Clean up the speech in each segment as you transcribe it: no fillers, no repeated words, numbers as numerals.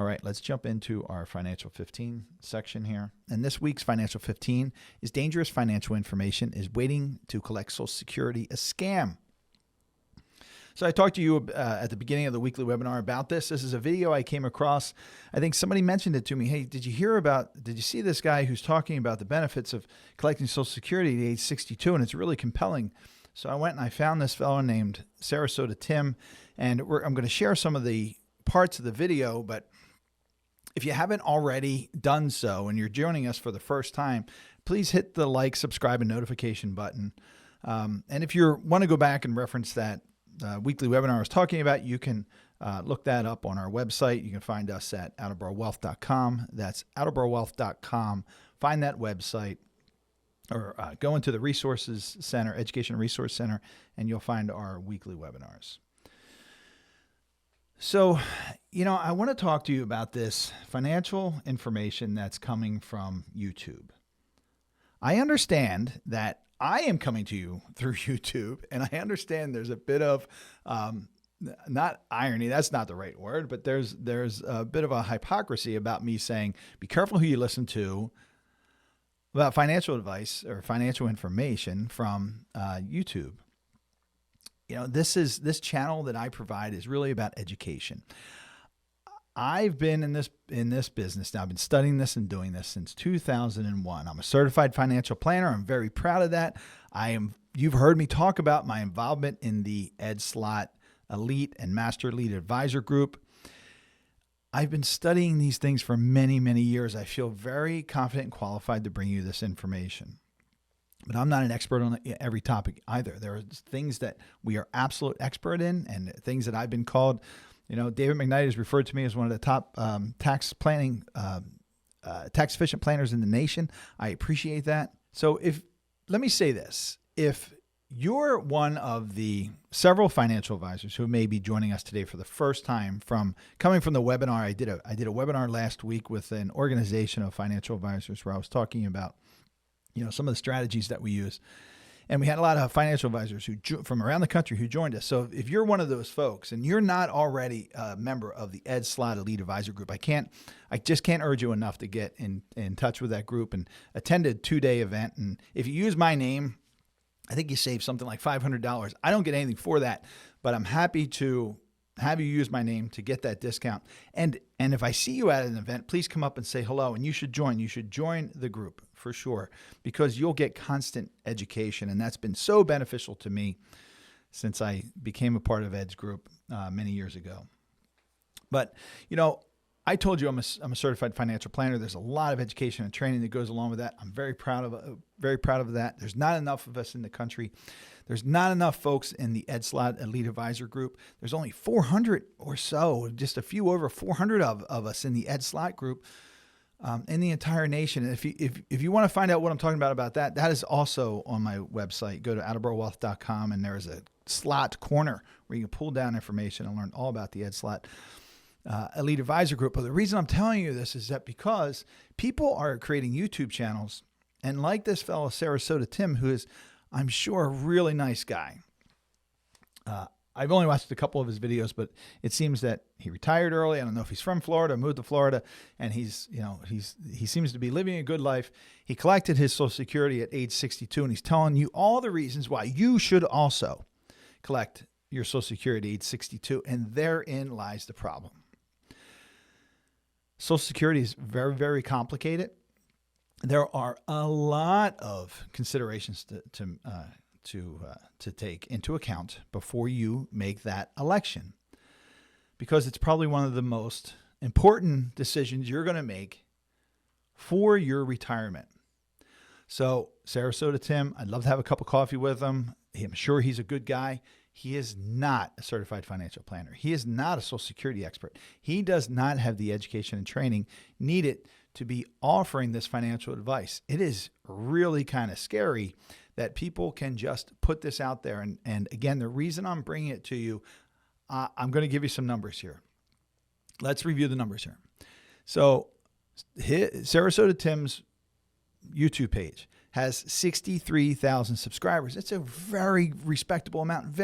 All right, let's jump into our Financial 15 section here. And this week's Financial 15 is dangerous financial information is waiting to collect Social Security, a scam. So I talked to you at the beginning of the weekly webinar about this. This is a video I came across. I think somebody mentioned it to me. Hey, did you see this guy who's talking about the benefits of collecting Social Security at age 62? And it's really compelling. So I went and I found this fellow named Sarasota Tim, and I'm going to share some of the parts of the video, but if you haven't already done so and you're joining us for the first time, please hit the like, subscribe, and notification button. And if you want to go back and reference that weekly webinar I was talking about, you can look that up on our website. You can find us at attleborowealth.com. That's attleborowealth.com. Find that website or go into the Resources Center, Education Resource Center, and you'll find our weekly webinars. So, I want to talk to you about this financial information that's coming from YouTube. I understand that I am coming to you through YouTube, and I understand there's a bit of, not irony, that's not the right word, but there's a bit of a hypocrisy about me saying, be careful who you listen to about financial advice or financial information from YouTube. This channel that I provide is really about education. I've been in this business now. I've been studying this and doing this since 2001. I'm a certified financial planner. I'm very proud of that. You've heard me talk about my involvement in the Slott Elite and Master Elite Advisor Group. I've been studying these things for many, many years. I feel very confident and qualified to bring you this information. But I'm not an expert on every topic either. There are things that we are absolute expert in and things that I've been called. David McKnight is referred to me as one of the top tax efficient planners in the nation. I appreciate that. So let me say this, if you're one of the several financial advisors who may be joining us today for the first time coming from the webinar, I did a webinar last week with an organization of financial advisors where I was talking about some of the strategies that we use. And we had a lot of financial advisors from around the country who joined us. So if you're one of those folks and you're not already a member of the Slott Elite Advisor Group, I just can't urge you enough to get in touch with that group and attend a 2-day event. And if you use my name, I think you save something like $500. I don't get anything for that, but I'm happy to have you use my name to get that discount. And if I see you at an event, please come up and say hello, and you should join. You should join the group for sure, because you'll get constant education, and that's been so beneficial to me since I became a part of Ed's group many years ago. But, I told you I'm a certified financial planner. There's a lot of education and training that goes along with that. I'm very proud of that. There's not enough of us in the country. There's not enough folks in the Slott Elite Advisor Group. There's only 400 or so, just a few over 400 of us in the Slott group in the entire nation. And if you want to find out what I'm talking about that is also on my website. Go to attleborowealth.com, and there is a Slott corner where you can pull down information and learn all about the Slott Elite Advisor Group. But the reason I'm telling you this is that because people are creating YouTube channels, and like this fellow Sarasota Tim, who is, I'm sure, a really nice guy. I've only watched a couple of his videos, but it seems that he retired early. I don't know if he's from Florida, moved to Florida, and he seems to be living a good life. He collected his Social Security at age 62, and he's telling you all the reasons why you should also collect your Social Security at age 62, and therein lies the problem. Social Security is very, very complicated. There are a lot of considerations to take into account before you make that election, because it's probably one of the most important decisions you're going to make for your retirement. So Sarasota Tim, I'd love to have a cup of coffee with him. I'm sure he's a good guy. He is not a certified financial planner. He is not a Social Security expert. He does not have the education and training needed to be offering this financial advice. It is really kind of scary that people can just put this out there. And again, the reason I'm bringing it to you, I'm going to give you some numbers here. Let's review the numbers here. So Sarasota Tim's YouTube page has 63,000 subscribers. It's a very respectable amount.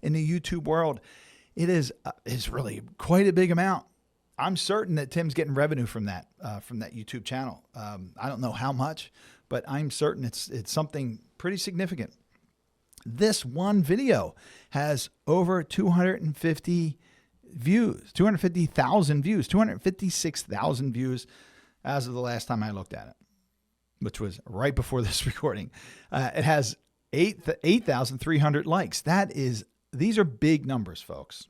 In the YouTube world, it is really quite a big amount. I'm certain that Tim's getting revenue from that YouTube channel. I don't know how much, but I'm certain it's something pretty significant. This one video has over 250 views, 250,000 views, 256,000 views as of the last time I looked at it, which was right before this recording. It has 8,300 likes. These are big numbers, folks.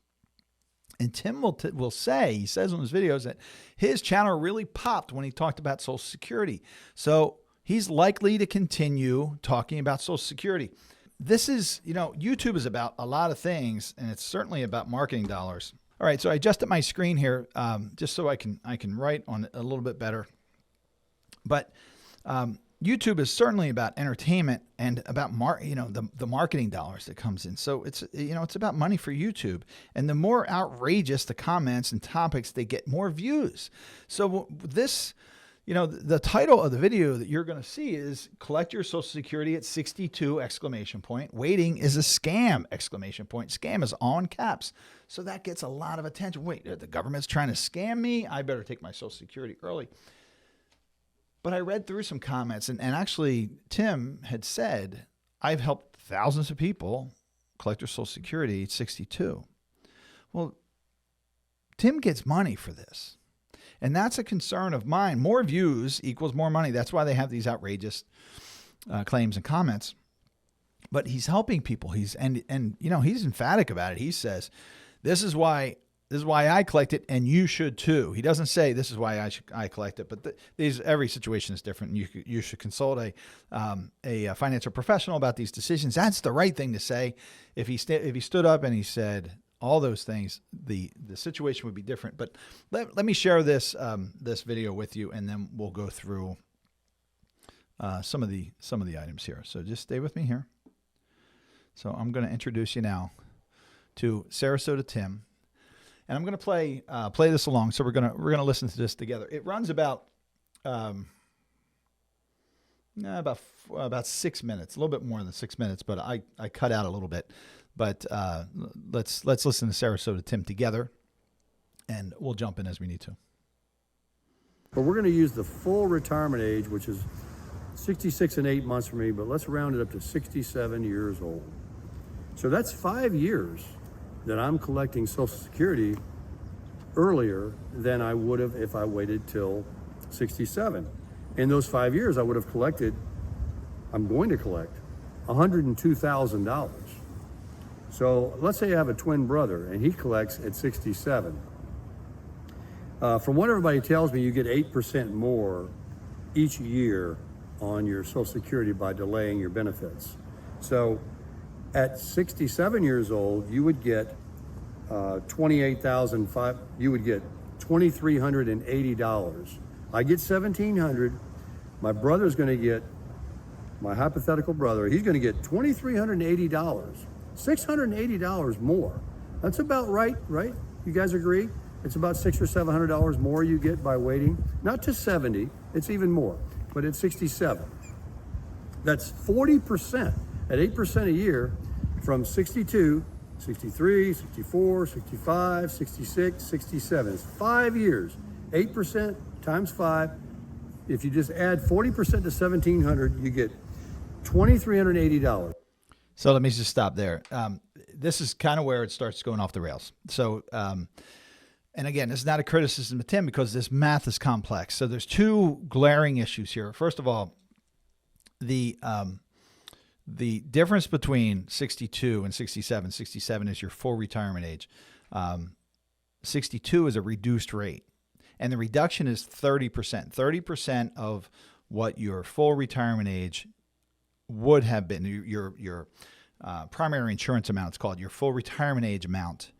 And Tim will say, he says on his videos that his channel really popped when he talked about Social Security. So he's likely to continue talking about Social Security. This is, YouTube is about a lot of things, and it's certainly about marketing dollars. All right, so I adjusted my screen here just so I can write on it a little bit better. But YouTube is certainly about entertainment and about the marketing dollars that comes in. So it's about money for YouTube, and the more outrageous the comments and topics, they get more views. So this, the title of the video that you're going to see is "Collect Your Social Security at 62 !" Waiting is a scam ! Scam is all in caps. So that gets a lot of attention. Wait, the government's trying to scam me? I better take my Social Security early. But I read through some comments, and actually Tim had said, I've helped thousands of people collect their Social Security at 62. Well, Tim gets money for this. And that's a concern of mine. More views equals more money. That's why they have these outrageous claims and comments. But he's helping people. He's emphatic about it. He says, this is why I collect it, and you should too. He doesn't say this is why I collect it, but every situation is different. And you should consult a financial professional about these decisions. That's the right thing to say. If he stood up and he said all those things, the situation would be different. But let me share this video with you, and then we'll go through some of the items here. So just stay with me here. So I'm going to introduce you now to Sarasota Tim. And I'm going to play this along. So we're going to listen to this together. It runs about 6 minutes, a little bit more than 6 minutes, but I cut out a little bit. But let's listen to Sarasota Tim together, and we'll jump in as we need to. But we're going to use the full retirement age, which is 66 and 8 months for me, but let's round it up to 67 years old. So that's 5 years that I'm collecting Social Security earlier than I would have if I waited till 67. In those 5 years, I'm going to collect $102,000. So let's say I have a twin brother and he collects at 67. From what everybody tells me, you get 8% more each year on your Social Security by delaying your benefits. So at 67 years old, you would get $28,500. You would get $2,380. I get $1,700. My brother's going to get, my hypothetical brother, he's going to get $2,380. $680 more. That's about right? You guys agree? It's about $600 or $700 more you get by waiting. Not to 70, it's even more, but at 67. That's 40%, at 8% a year, from 62, 63, 64, 65, 66, 67. It's 5 years. 8% times 5. If you just add 40% to 1,700, you get $2,380. So let me just stop there. This is kind of where it starts going off the rails. So, and again, this is not a criticism of Tim because this math is complex. So there's two glaring issues here. First of all, the difference between 62 and 67, 67 is your full retirement age. 62 is a reduced rate, and the reduction is 30%. 30% of what your full retirement age would have been, your primary insurance amount, it's called, your full retirement age amount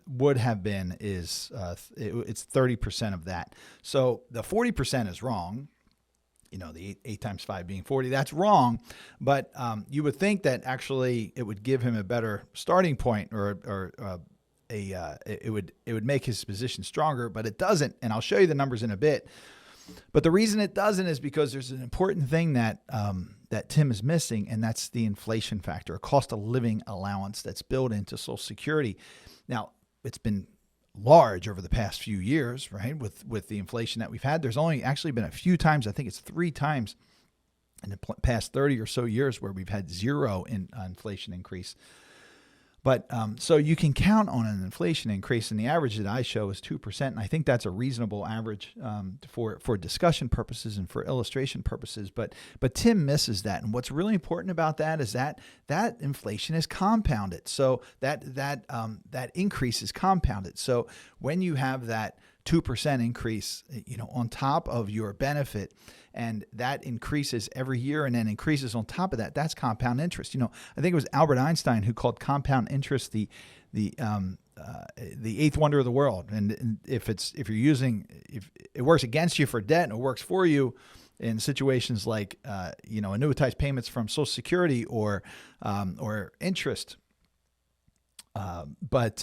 would have been it's 30% of that. So the 40% is wrong. The 8 times 5 being 40, that's wrong. But you would think that actually it would give him a better starting point, or it would make his position stronger, but it doesn't. And I'll show you the numbers in a bit. But the reason it doesn't is because there's an important thing that Tim is missing, and that's the inflation factor, a cost of living allowance that's built into Social Security. Now, it's been large over the past few years, right? With the inflation that we've had, there's only actually been a few times, I think it's 3 times in the past 30 or so years where we've had zero in inflation increase. But so you can count on an inflation increase, and the average that I show is 2%. And I think that's a reasonable average for discussion purposes and for illustration purposes. But Tim misses that. And what's really important about that is that inflation is compounded. So that increase is compounded. So when you have that 2% increase, on top of your benefit, and that increases every year and then increases on top of that, that's compound interest. I think it was Albert Einstein who called compound interest the eighth wonder of the world. And if it works against you for debt and it works for you in situations like annuitized payments from Social Security or interest. But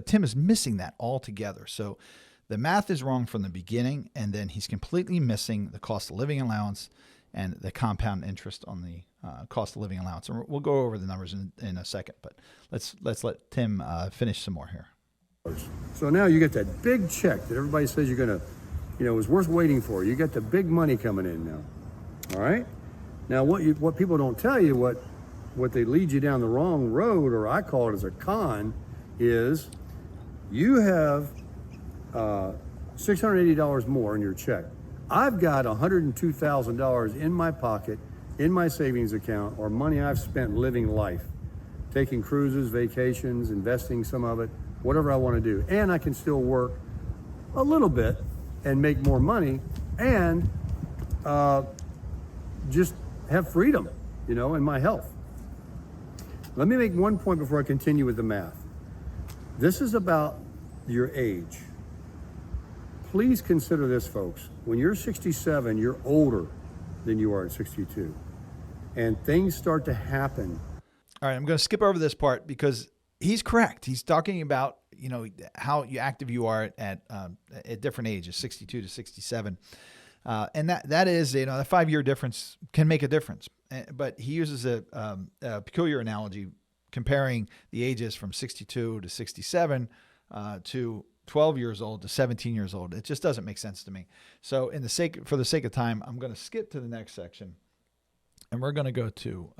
Tim is missing that altogether. So the math is wrong from the beginning, and then he's completely missing the cost of living allowance and the compound interest on the cost of living allowance. And we'll go over the numbers in a second, but let's let Tim finish some more here. So now you get that big check that everybody says you're going to, is worth waiting for. You got the big money coming in now. All right? Now what people don't tell you, what they lead you down the wrong road, or I call it as a con, is you have $680 more in your check. I've got $102,000 in my pocket, in my savings account, or money I've spent living life, taking cruises, vacations, investing some of it, whatever I want to do. And I can still work a little bit and make more money and just have freedom, in my health. Let me make one point before I continue with the math. This is about your age. Please consider this, folks. When you're 67, you're older than you are at 62. And things start to happen. All right, I'm going to skip over this part because he's correct. He's talking about, how active you are at different ages, 62 to 67. And that is, a 5-year difference can make a difference. But he uses a peculiar analogy comparing the ages from 62 to 67 to 12 years old to 17 years old. It just doesn't make sense to me. So for the sake of time, I'm going to skip to the next section, and we're going to go to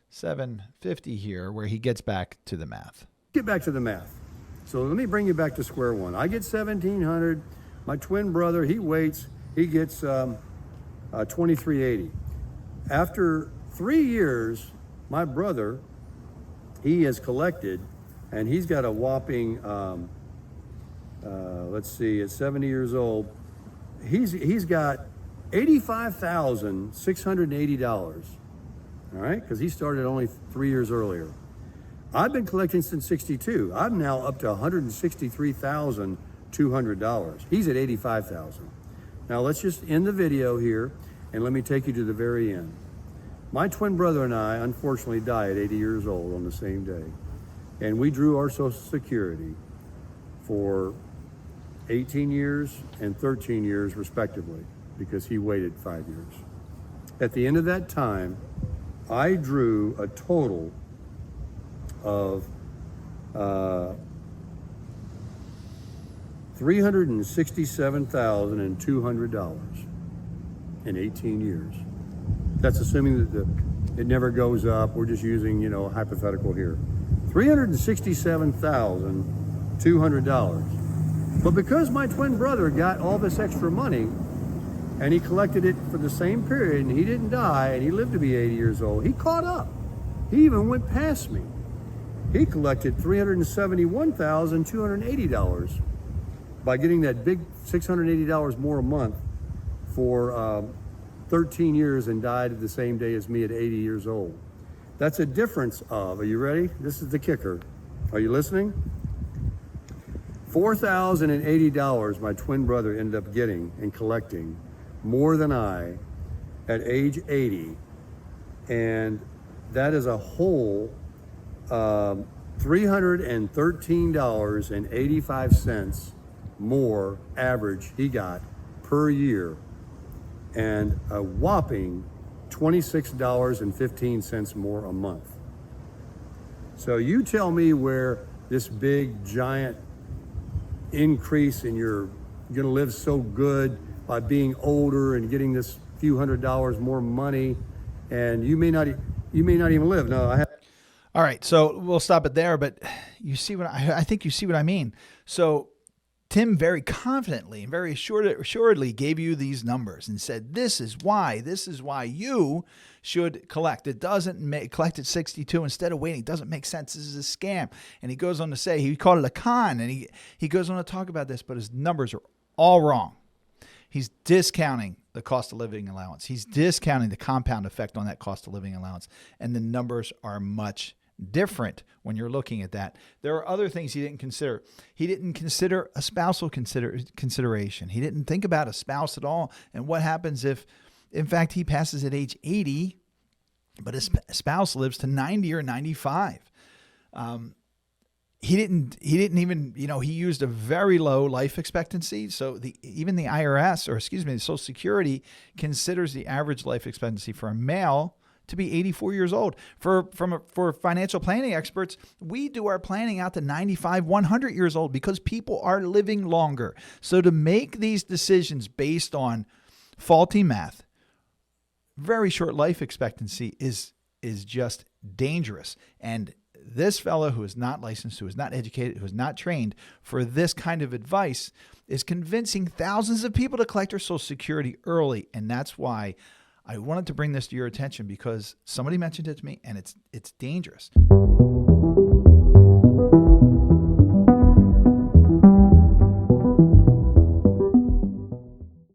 750 here, where he gets back to the math. Get back to the math. So let me bring you back to square one. I get 1,700. My twin brother, he waits. He gets 2,380. After 3 years, my brother, he has collected, and he's got a whopping, at 70 years old, he's got $85,680. All right, because he started only 3 years earlier. I've been collecting since 62. I'm now up to $163,200. He's at $85,000. Now let's just end the video here, and let me take you to the very end. My twin brother and I, unfortunately, died at 80 years old on the same day. And we drew our Social Security for 18 years and 13 years, respectively, because he waited 5 years. At the end of that time, I drew a total of $367,200 in 18 years. That's assuming that it never goes up. We're just using, hypothetical here. $367,200. But because my twin brother got all this extra money and he collected it for the same period and he didn't die and he lived to be 80 years old, he caught up. He even went past me. He collected $371,280 by getting that big $680 more a month for 13 years and died at the same day as me at 80 years old. That's a difference of, are you ready? This is the kicker. Are you listening? $4,080 my twin brother ended up getting and collecting more than I at age 80. And that is a whole $313.85 more average he got per year, and a whopping $26.15 more a month. So you tell me where this big giant increase in you're going to live so good by being older and getting this few $100s more money, and you may not even live. No, I have. All right, so we'll stop it there, but you see what I think you see what I mean. So Tim very confidently and very assuredly gave you these numbers and said, this is why you should collect. It doesn't collect at 62 instead of waiting. It doesn't make sense. This is a scam. And he goes on to say, he called it a con, and he goes on to talk about this, but his numbers are all wrong. He's discounting the cost of living allowance. He's discounting the compound effect on that cost of living allowance. And the numbers are much different when you're looking at that. There are other things he didn't consider. He didn't consider a spousal consideration. He didn't think about a spouse at all. And what happens if, in fact, he passes at age 80, but his spouse lives to 90 or 95? He didn't even, he used a very low life expectancy. So even the IRS, or excuse me, the Social Security considers the average life expectancy for a male to be 84 years old. For financial planning experts, we do our planning out to 95, 100 years old because people are living longer. So to make these decisions based on faulty math, very short life expectancy is just dangerous. And this fellow who is not licensed, who is not educated, who is not trained for this kind of advice is convincing thousands of people to collect their Social Security early. And that's why I wanted to bring this to your attention, because somebody mentioned it to me and it's dangerous.